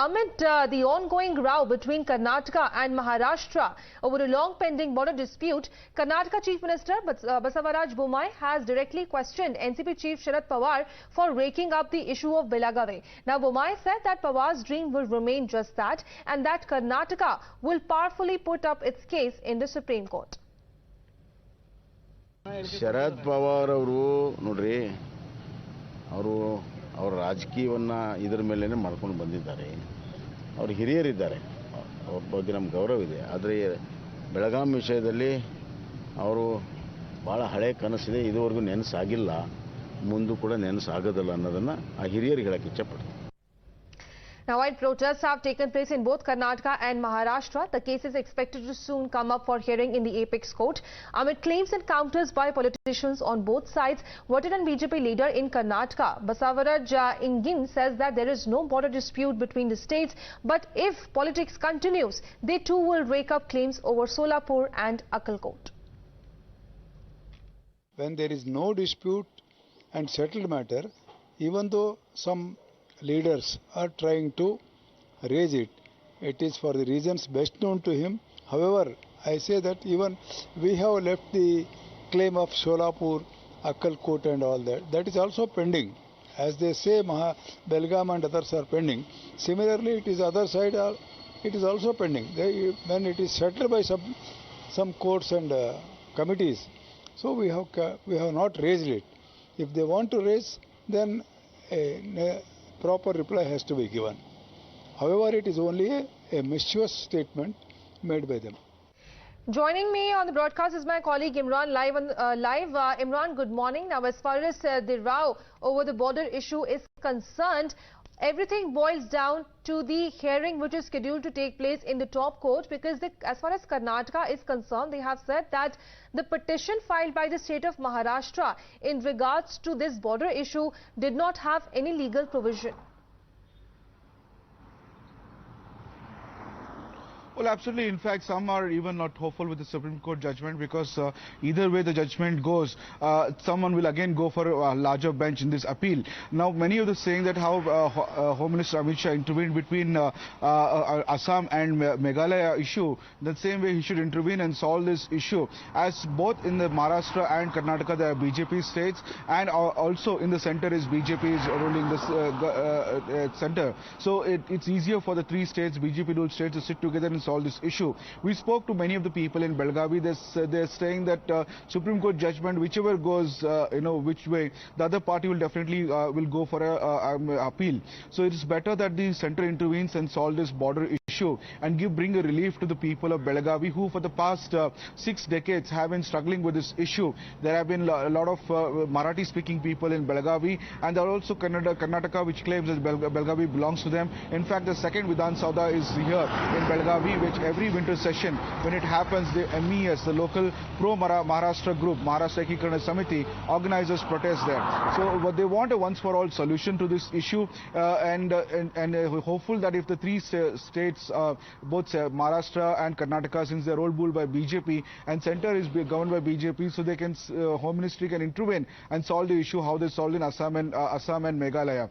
amid the ongoing row between Karnataka and Maharashtra over a long pending border dispute, Karnataka Chief Minister Basavarasj Bommai has directly questioned NCP Chief Sharad Pawar for raking up the issue of Belagavi. Now, Bommai said that Pawar's dream will remain just that and that Karnataka will powerfully put up its case in the Supreme Court. Sharad Pawar ಅವರು ನೋಡ್ರಿ ಅವರ ರಾಜಕೀಯವನ್ನ ಇದರ ಮೇಲೇನೆ ಮಾಡ್ಕೊಂಡು ಬಂದಿದ್ದಾರೆ. ಅವರು ಹಿರಿಯರಿದ್ದಾರೆ, ಅವರ ಬಗ್ಗೆ ನಮಗೆ ಗೌರವ ಇದೆ. ಆದರೆ ಬೆಳಗಾವಿ ವಿಷಯದಲ್ಲಿ ಅವರು ಬಹಳ ಹಳೆ ಕನಸಿದೆ, ಇದುವರೆಗೂ ನೆನಸಾಗಿಲ್ಲ, ಮುಂದೂ ಕೂಡ ನೆನಸಾಗೋದಿಲ್ಲ ಅನ್ನೋದನ್ನ ಆ ಹಿರಿಯರಿಗೆ ಹೇಳಕ್ಕೆ ಇಷ್ಟಪಡ್ತೀನಿ. Now, while protests have taken place in both Karnataka and Maharashtra, the case is expected to soon come up for hearing in the apex court. Amid claims and counters by politicians on both sides, voted and BJP leader in Karnataka, Basavarasj says that there is no border dispute between the states, but if politics continues, they too will rake up claims over Solapur and Eknath. When there is no dispute and settled matter, even though some leaders are trying to raise it, it is for the reasons best known to him. However, I say that even we have left the claim of Solapur, Eknath and all that. That is also pending. As they say, Belagavi and others are pending. Similarly, it is other side, it is also pending. When it is settled by some courts and committees, so we have not raised it. If they want to raise, then a proper reply has to be given. However, it is only a mischievous statement made by them. Joining me on the broadcast is my colleague Imran live. Imran, good morning. Now, as far as the row over the border issue is concerned, everything boils down to the hearing which is scheduled to take place in the top court, because as far as Karnataka is concerned, they have said that the petition filed by the state of Maharashtra in regards to this border issue did not have any legal provision. Well, absolutely. In fact, some are even not hopeful with the Supreme Court judgment, because either way the judgment goes, someone will again go for a larger bench in this appeal. Now, many of the saying that how Home Minister Amit Shah intervened between Assam and Meghalaya issue, the same way he should intervene and solve this issue, as both in the Maharashtra and Karnataka there are BJP states, and also in the center is BJP is ruling this center. So it's easier for the three states, BJP ruled states, to sit together and solve this issue. We spoke to many of the people in Belagavi. They're saying that Supreme Court judgment, whichever goes, which way, the other party will definitely will go for a appeal. So it is better that the center intervenes and solve this border issue and bring a relief to the people of Belagavi, who for the past 6 decades have been struggling with this issue. There have been a lot of Marathi-speaking people in Belagavi, and there are also Karnataka, which claims that Belagavi belongs to them. In fact, the second Vidhan Sabha is here in Belagavi, which every winter session, when it happens, the MES, the local pro-Maharashtra group, Maharashtra Eknath Samiti, organizers protest there. So what they want a once-for-all solution to this issue, and hopeful that if the three states, both Maharashtra and Karnataka, since they're all ruled by BJP and center is governed by BJP, so they can, Home Ministry can intervene and solve the issue how they solved in Assam and Meghalaya.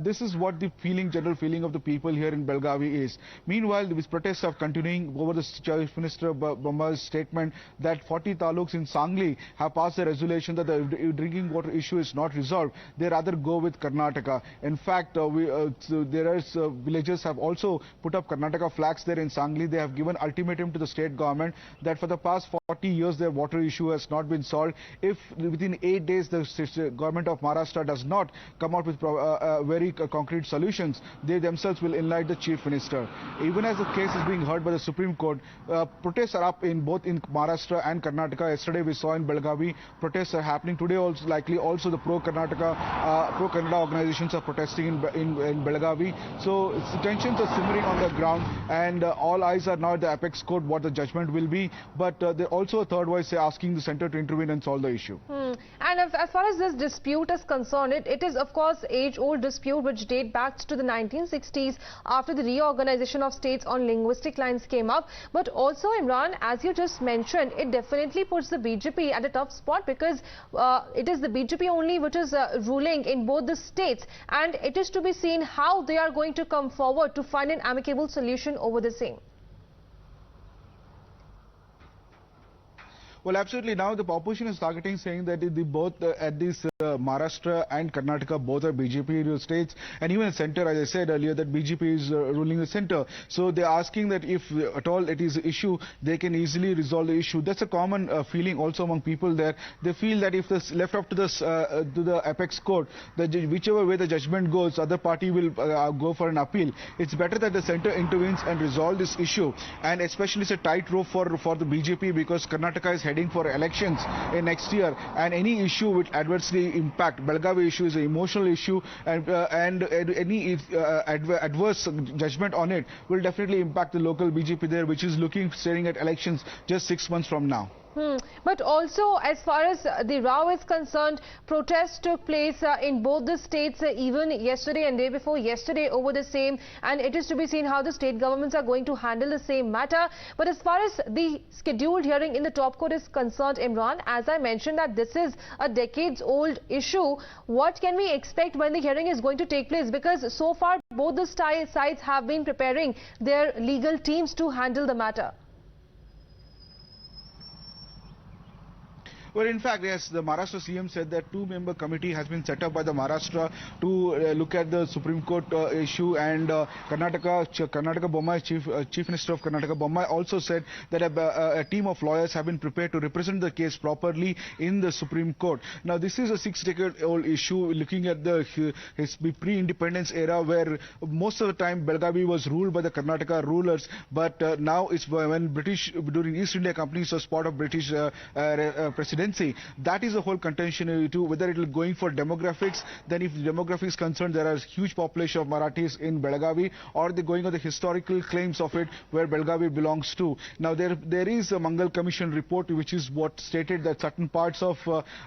This is what the general feeling of the people here in Belagavi is. Meanwhile, these protests are continuing over the Chief Minister Bommai's statement that 40 taluks in Sangli have passed a resolution that the drinking water issue is not resolved. They rather go with Karnataka. In fact, villagers have also put up Karnataka flags there in Sangli. They have given ultimatum to the state government that for the past 40 years their water issue has not been solved. If within 8 days the government of Maharashtra does not come out with very concrete solutions, they themselves will enlighten the Chief Minister. Even as the case is being heard by the Supreme Court, protests are up in both in Maharashtra and Karnataka. Yesterday we saw in Belagavi protests are happening. Today also likely also the pro-Kannada organizations are protesting in Belagavi. So tensions are simmering on the ground, and all eyes are now at the apex court what the judgment will be. But there also a third voice asking the center to intervene and solve the issue. And as far as this dispute is concerned, it is of course age-old dispute which date back to the 1960s after the reorganization of states on linguistic declines came up. But also, Imran, as you just mentioned, it definitely puts the BJP at a tough spot because it is the BJP only which is ruling in both the states, and it is to be seen how they are going to come forward to find an amicable solution over the same. Well, absolutely. Now the opposition is targeting, saying that both at this Maharashtra and Karnataka, both are BJP states, and even the center, as I said earlier, that BJP is ruling the center. So they're asking that if at all it is an issue, they can easily resolve the issue. That's a common feeling also among people there. They feel that if this left up to the apex court, whichever way the judgment goes, other party will go for an appeal. It's better that the center intervenes and resolve this issue, and especially it's a tightrope for the BJP because Karnataka is heading for elections in next year, and any issue which adversely impact Belagavi issue is an emotional issue, and any adverse judgment on it will definitely impact the local BJP there, which is staring at elections just 6 months from now. But also, as far as the row is concerned, protests took place in both the states even yesterday and day before yesterday over the same, and it is to be seen how the state governments are going to handle the same matter. But as far as the scheduled hearing in the top court is concerned, Imran, as I mentioned that this is a decades-old issue, what can we expect when the hearing is going to take place? Because so far both the sides have been preparing their legal teams to handle the matter. Well, in fact, yes, the Maharashtra CM said that two-member committee has been set up by the Maharashtra to look at the Supreme Court issue, and Karnataka Bommai, Chief Minister of Karnataka Bommai also said that a team of lawyers have been prepared to represent the case properly in the Supreme Court. Now, this is a 6-decade-old issue looking at his pre-independence era, where most of the time Belagavi was ruled by the Karnataka rulers, but now it's when during East India Company was part of British presidency. That is the whole contention to whether it will going for demographics. Then if the demographics is concerned, there are huge population of Marathis in Belagavi, or they're going on the historical claims of it where Belagavi belongs to. Now there is a Mangal Commission report which is what stated that certain parts of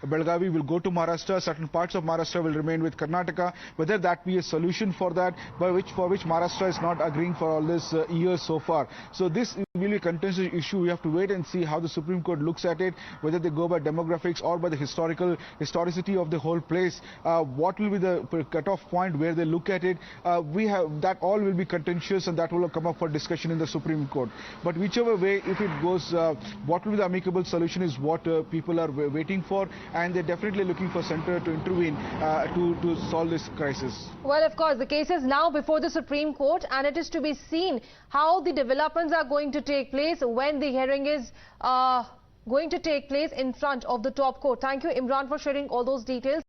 Belagavi will go to Maharashtra, certain parts of Maharashtra will remain with Karnataka. Whether that be a solution for that, for which Maharashtra is not agreeing for all this years so far. So this will be a contentious issue. We have to wait and see how the Supreme Court looks at it, whether they go by demographics or by the historicity of the whole place. What will be the cutoff point where they look at it? That all will be contentious, and that will come up for discussion in the Supreme Court. But whichever way, if it goes, what will be the amicable solution is what people are waiting for, and they're definitely looking for center to intervene to solve this crisis. Well, of course, the case is now before the Supreme Court, and it is to be seen how the developments are going to take place when the hearing is going to take place in front of the top court. Thank you, Imran, for sharing all those details.